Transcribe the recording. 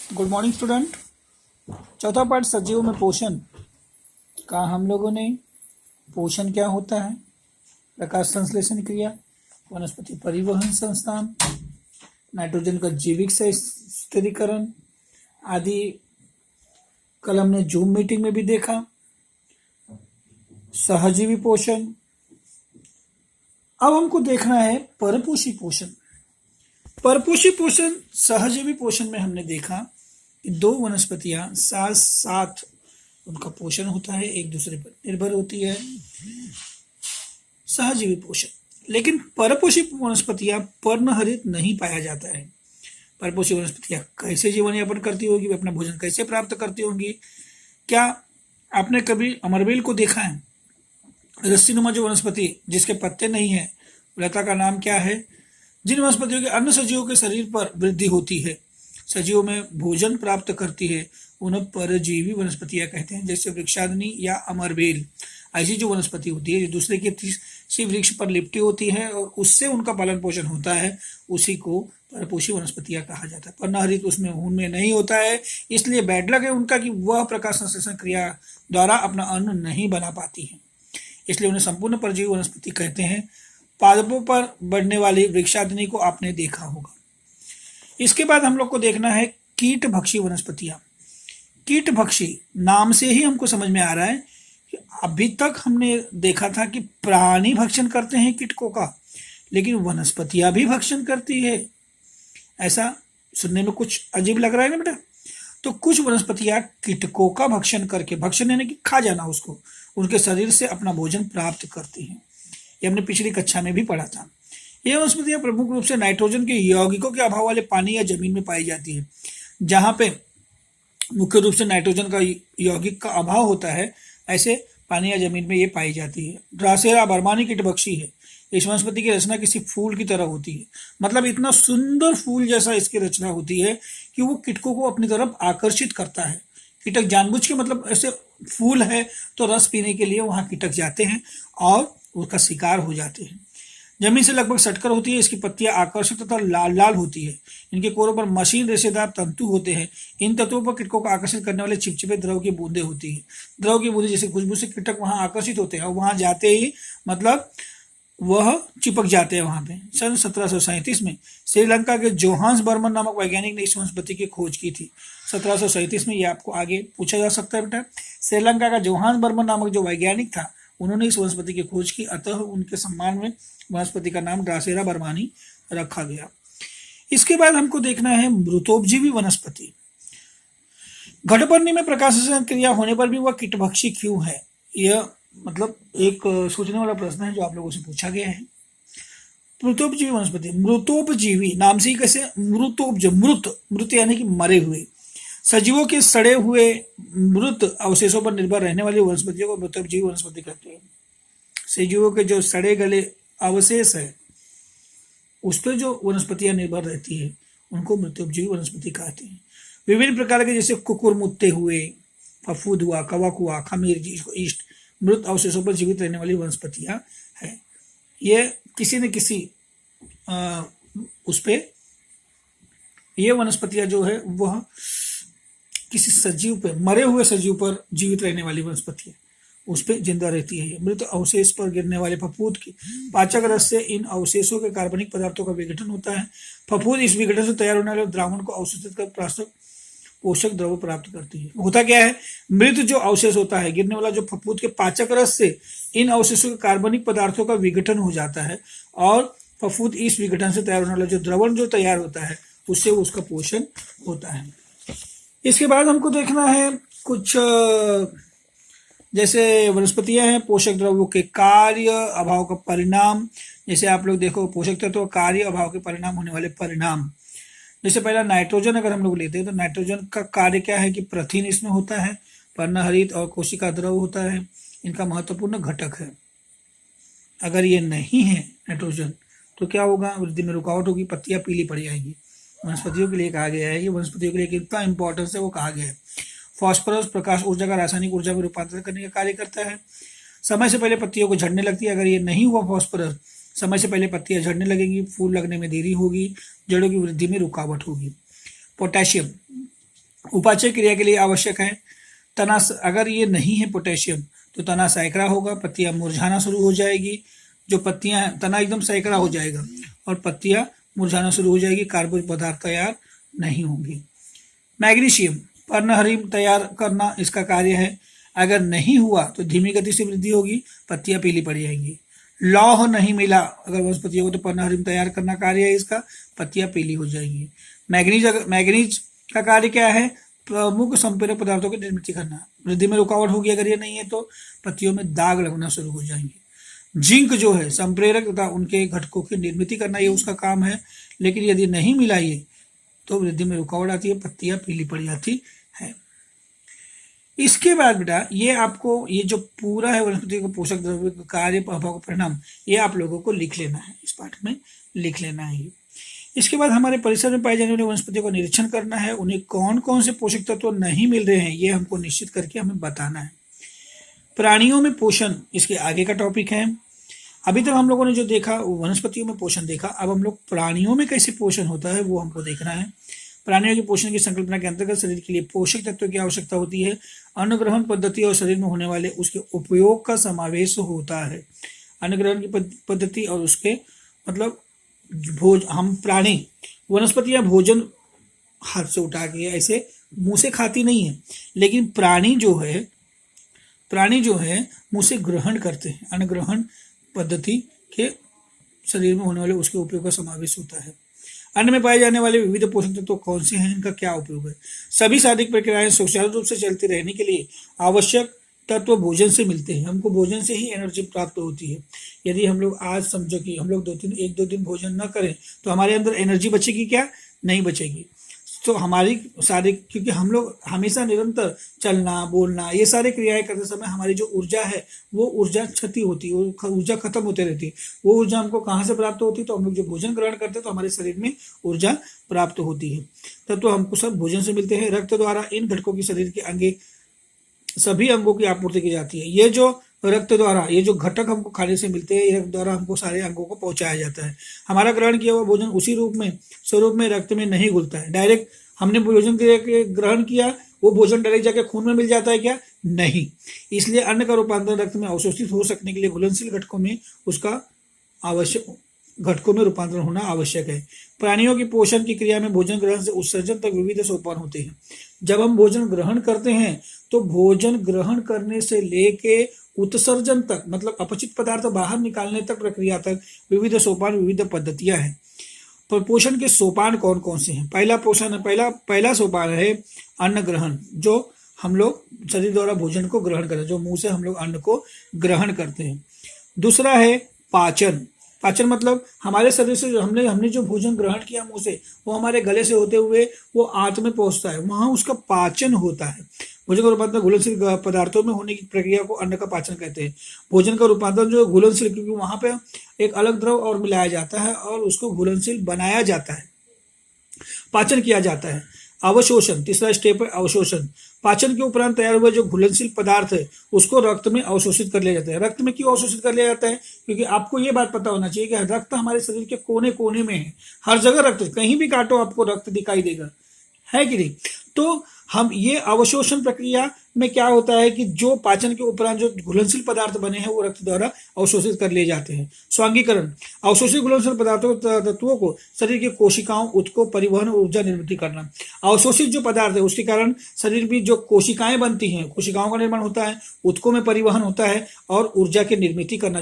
Good morning student. चौथा पाठ सजीव में पोषण का हम लोगों ने पोषण क्या होता है, प्रकाश संश्लेषण क्रिया, वनस्पति परिवहन संस्थान, नाइट्रोजन का जैविक स्थिरीकरण आदि कल हमने जूम मीटिंग में भी देखा। सहजीवी पोषण। अब हमको देखना है परपोषी पोषण। परपोषी पोषण सहजीवी पोषण में हमने देखा कि दो वनस्पतियां साथ साथ उनका पोषण होता है, एक दूसरे पर निर्भर होती है, सहजीवी पोषण। लेकिन परपोषी वनस्पतियां पर्णहरित नहीं पाया जाता है। परपोषी वनस्पतियां कैसे जीवन यापन करती होगी, वे अपना भोजन कैसे प्राप्त करती होंगी? क्या आपने कभी अमरबेल को देखा है? रस्सीनुमा जो वनस्पति जिसके पत्ते नहीं है, लता का नाम क्या है? जिन वनस्पतियों के अन्य सजीवों के शरीर पर वृद्धि होती है, सजीवों में भोजन प्राप्त करती है, उन्हें परजीवी वनस्पतियां कहते हैं। जैसे वृक्षाग्नि या अमरबेल, ऐसी जो वनस्पति होती है जो दूसरे के किसी वृक्ष पर लिपटी होती है और उससे उनका पालन पोषण होता है, उसी को परपोषी वनस्पतियां कहा जाता है। पर्णहरित उसमें उनमें नहीं होता है, इसलिए बैड लक है उनका कि वह प्रकाश संश्लेषण क्रिया द्वारा अपना अन्न नहीं बना पाती है, इसलिए उन्हें संपूर्ण परजीवी वनस्पति कहते हैं। पादपों पर बढ़ने वाली वृक्षाग्नि को आपने देखा होगा। इसके बाद हम लोग को देखना है कीटभक्षी वनस्पतियां। कीटभक्षी नाम से ही हमको समझ में आ रहा है कि अभी तक हमने देखा था कि प्राणी भक्षण करते हैं कीटकों का, लेकिन वनस्पतियां भी भक्षण करती है। ऐसा सुनने में कुछ अजीब लग रहा है ना बेटा? तो कुछ वनस्पतियां कीटकों का भक्षण करके, भक्षण यानी कि खा जाना उसको, उनके शरीर से अपना भोजन प्राप्त करती हैं। ये हमने पिछली कक्षा में भी पढ़ा था। ये वनस्पतियां प्रमुख रूप से नाइट्रोजन के यौगिकों के अभाव वाले पानी या जमीन में पाई जाती है। जहां पे मुख्य रूप से नाइट्रोजन का यौगिक का अभाव होता है, ऐसे पानी या जमीन में ये पाई जाती है। ड्रासेरा बर्मानी कीटभक्षी है। इस वनस्पति की रचना किसी फूल की तरह होती है, मतलब इतना सुंदर फूल जैसा इसकी रचना होती है कि वो कीटकों को अपनी तरफ आकर्षित करता है। कीटक जानबूझ के, मतलब ऐसे फूल है तो रस पीने के लिए वहां कीटक जाते हैं और उसका शिकार हो जाते हैं। जमीन से लगभग सटकर होती है। इसकी पत्तियां आकर्षक तथा लाल लाल होती है। इनके कोरों पर मशीन रेशेदार तंतु होते हैं। इन तत्वों पर कीटकों को आकर्षित करने वाले चिपचिपे द्रव की बूंदें होती है। द्रव की बूंदें जैसे खुशबू से कीटक वहां आकर्षित होते हैं और वहां जाते ही मतलब वह चिपक जाते हैं वहां पे। सन 1737 में श्रीलंका के जोहान्स बर्मन नामक वैज्ञानिक ने इस वनस्पति की खोज की थी। 1737 में, ये आपको आगे पूछा जा सकता है बेटा। श्रीलंका का जोहान्स बर्मन नामक जो वैज्ञानिक था, उन्होंने इस वनस्पति की खोज की, अतः उनके सम्मान में वनस्पति का नाम ड्रासेरा बर्मानी रखा गया। इसके बाद हमको देखना है मृतोपजीवी वनस्पति। घटपर्णी में प्रकाश संश्लेषण क्रिया होने पर भी वह कीटभक्षी क्यों है? यह मतलब एक सोचने वाला प्रश्न है जो आप लोगों से पूछा गया है। मृतोपजीवी वनस्पति, मृतोपजीवी नाम से ही कैसे मृत यानी कि मरे हुए, सजीवों के सड़े हुए मृत अवशेषों पर निर्भर रहने वाली वनस्पतियों को मृतोपजीवी वनस्पति कहते हैं। सजीवों के जो सड़े गले अवशेष है उस पर जो वनस्पतियां निर्भर रहती है उनको मृतोपजीवी वनस्पति कहते हैं। विभिन्न प्रकार के जैसे कुकुरमुत्ते हुए, फफूद हुआ, कवक हुआ, खमीर, जिसको ईस्ट, मृत अवशेषों पर जीवित रहने वाली वनस्पतियां है। ये किसी न किसी उस पे ये वनस्पतियां जो है वह किसी सजीव पर, मरे हुए सजीव पर जीवित रहने वाली वनस्पति है, उस पर जिंदा रहती है। मृत अवशेष पर गिरने वाले फफूद की पाचक रस से इन अवशेषों के कार्बनिक पदार्थों का विघटन होता है। फफूद इस विघटन से तैयार होने वाले द्रावण को अवशोषित कर पोषक द्रव्य प्राप्त करती है। होता क्या है, मृत जो अवशेष होता है, गिरने वाला जो फफूद के पाचक रस से इन अवशेषों के कार्बनिक पदार्थों का विघटन हो जाता है और फफूद इस विघटन से तैयार होने वाला जो द्रवण जो तैयार होता है उससे उसका पोषण होता है। इसके बाद हमको देखना है कुछ जैसे वनस्पतियां हैं, पोषक द्रव्यों के कार्य, अभाव का परिणाम। जैसे आप लोग देखो, पोषक तत्व कार्य, अभाव के परिणाम होने वाले परिणाम। जैसे पहला नाइट्रोजन अगर हम लोग लेते हैं तो नाइट्रोजन का कार्य क्या है कि प्रथिन इसमें होता है, पर्णहरित और कोशिका द्रव होता है, इनका महत्वपूर्ण घटक है। अगर ये नहीं है नाइट्रोजन तो क्या होगा? वृद्धि में रुकावट होगी, पत्तियां पीली पड़ जाएंगी। वनस्पतियों के लिए कहा गया है, ये वनस्पतियों के लिए कितना इंपॉर्टेंस है वो कहा गया है। फास्फोरस प्रकाश ऊर्जा का रासायनिक ऊर्जा में रूपांतरण करने का कार्य करता है। समय से पहले पत्तियों को झड़ने लगती है। अगर ये नहीं हुआ फास्फोरस, समय से पहले पत्तियां झड़ने लगेंगी, फूल लगने में देरी होगी, जड़ों की वृद्धि में रुकावट होगी। पोटेशियम, उपापचय क्रिया के लिए आवश्यक है। तना अगर ये नहीं है पोटेशियम तो तना सैकड़ा होगा, पत्तियां मुरझाना शुरू हो जाएगी। जो पत्तियां, तना एकदम सैकड़ा हो जाएगा और पत्तियां मुरझाना शुरू हो जाएगी, कार्बनिक पदार्थ तैयार नहीं होंगी। मैग्नीशियम पर्णहरित तैयार करना इसका कार्य है। अगर नहीं हुआ तो धीमी गति से वृद्धि होगी, पत्तियां पीली पड़ जाएंगी। लौह नहीं मिला अगर वनस्पतियों को तो पर्णहरित तैयार करना कार्य है इसका, पत्तियां पीली हो जाएंगी। मैग्नीज का कार्य क्या है? प्रमुख संप्रेरक पदार्थों की निर्मित करना। वृद्धि में रुकावट होगी अगर ये नहीं है तो पत्तियों में दाग लगना शुरू हो जाएंगे। जिंक जो है संप्रेरक तथा उनके घटकों की निर्मित करना, ये उसका काम है। लेकिन यदि नहीं मिला ये तो वृद्धि में रुकावट आती है, पत्तियां पीली पड़ जाती है। इसके बाद बेटा ये आपको ये जो पूरा है वनस्पति को पोषक द्रव्य कार्य प्रभाव परिणाम, ये आप लोगों को लिख लेना है, इस पाठ में लिख लेना है ये। इसके बाद हमारे परिसर में पाए जाने वाले वनस्पतियों का निरीक्षण करना है। उन्हें कौन कौन से पोषक तत्व नहीं मिल रहे हैं ये हमको निश्चित करके हमें बताना है। प्राणियों में पोषण इसके आगे का टॉपिक है। अभी तक हम लोगों ने जो देखा वनस्पतियों में पोषण देखा, अब हम लोग प्राणियों में कैसे पोषण होता है वो हमको देखना है। प्राणियों के पोषण की संकल्पना के अंतर्गत शरीर के लिए पोषक तत्वों की आवश्यकता होती है। अन्न ग्रहण पद्धति और शरीर में होने वाले उसके उपयोग का समावेश होता है। अन्न ग्रहण की पद्धति और उसके मतलब हम प्राणी, वनस्पतियां भोजन हाथ से उठा के ऐसे मुंह से खाती नहीं है, लेकिन प्राणी जो है मुंह से ग्रहण करते हैं। अन्न ग्रहण पद्धति के शरीर में होने वाले उसके उपयोग का समावेश होता है। अन्न में पाए जाने वाले विविध पोषक तत्व कौन से हैं, इनका क्या उपयोग है? सभी शारीरिक प्रक्रियाएं सुचारू रूप से चलती रहने के लिए आवश्यक तत्व भोजन से मिलते हैं। हमको भोजन से ही एनर्जी प्राप्त होती है। यदि हम लोग आज समझो कि हम लोग 1-2 दिन भोजन न करें तो हमारे अंदर एनर्जी बचेगी क्या? नहीं बचेगी। तो हमारी सारी, क्योंकि हम लोग हमेशा निरंतर चलना बोलना ये सारे क्रियाएं करते समय हमारी जो ऊर्जा है वो ऊर्जा क्षति होती है, ऊर्जा खत्म होते रहती है। वो ऊर्जा हमको कहाँ से प्राप्त होती है? तो हम लोग जो भोजन ग्रहण करते हैं तो हमारे शरीर में ऊर्जा प्राप्त होती है। तत्व हमको सब भोजन से मिलते हैं। रक्त द्वारा इन घटकों की शरीर के अंगे सभी अंगों की आपूर्ति की जाती है। ये जो रक्त द्वारा ये जो घटक हमको खाने से मिलते हैं, ये रक्त द्वारा हमको सारे अंगों को पहुंचाया जाता है। हमारा ग्रहण किया हुआ भोजन उसी स्वरूप में रक्त में नहीं घुलता है। डायरेक्ट हमने भोजन ग्रहण किया, वो भोजन डायरेक्ट जाके खून में मिल जाता है क्या? नहीं। इसलिए अन्न का रूपांतरण रक्त में अवशोषित हो सकने के लिए घुलनशील घटकों में रूपांतरण होना आवश्यक है। प्राणियों की पोषण की क्रिया में भोजन ग्रहण से उत्सर्जन तक विविध सोपान होते हैं। जब हम भोजन ग्रहण करते हैं तो भोजन ग्रहण करने से लेके उत्सर्जन तक, मतलब अपचित पदार्थ बाहर निकालने तक प्रक्रिया तक विविध सोपान, विविध पद्धतियां हैं। पर पोषण के सोपान कौन कौन से हैं? पहला सोपान है अन्न ग्रहण, जो हम लोग शरीर द्वारा भोजन को ग्रहण करते हैं, जो मुंह से हम लोग अन्न को ग्रहण करते हैं। दूसरा है पाचन। पाचन मतलब हमारे शरीर से जो हमने जो भोजन ग्रहण किया मुंह से, वो हमारे गले से होते हुए वो आंत में पहुंचता है, वहां उसका पाचन होता है। भोजन का रूपांतरण घुलनशील पदार्थों में होने की प्रक्रिया को अन्न का पाचन कहते हैं। भोजन का रूपांतरण जो घुलनशील, क्योंकि वहां पे एक अलग द्रव और मिलाया जाता है और उसको घुलनशील बनाया जाता है, पाचन किया जाता है। अवशोषण, तीसरा स्टेप है अवशोषण। पाचन के उपरांत तैयार हुए जो घुलनशील पदार्थ है उसको रक्त में अवशोषित कर लिया जाता है। रक्त में क्यों अवशोषित कर लिया जाता है? क्योंकि आपको ये बात पता होना चाहिए कि रक्त हमारे शरीर के कोने कोने में है, हर जगह रक्त, कहीं भी काटो आपको रक्त दिखाई देगा, है कि नहीं? तो हम ये अवशोषण प्रक्रिया में क्या होता है कि जो पाचन के उपरांत जो घुलनशील पदार्थ बने हैं वो रक्त द्वारा अवशोषित कर लिए जाते हैं। स्वांगीकरण, अवशोषित घुलनशील पदार्थों तत्वों को शरीर की कोशिकाओं, उत्को परिवहन और ऊर्जा निर्मित करना। अवशोषित जो पदार्थ है उसके कारण शरीर में जो कोशिकाएं बनती हैं, कोशिकाओं का निर्माण होता है, उत्कों में परिवहन होता है और ऊर्जा की निर्मित करना।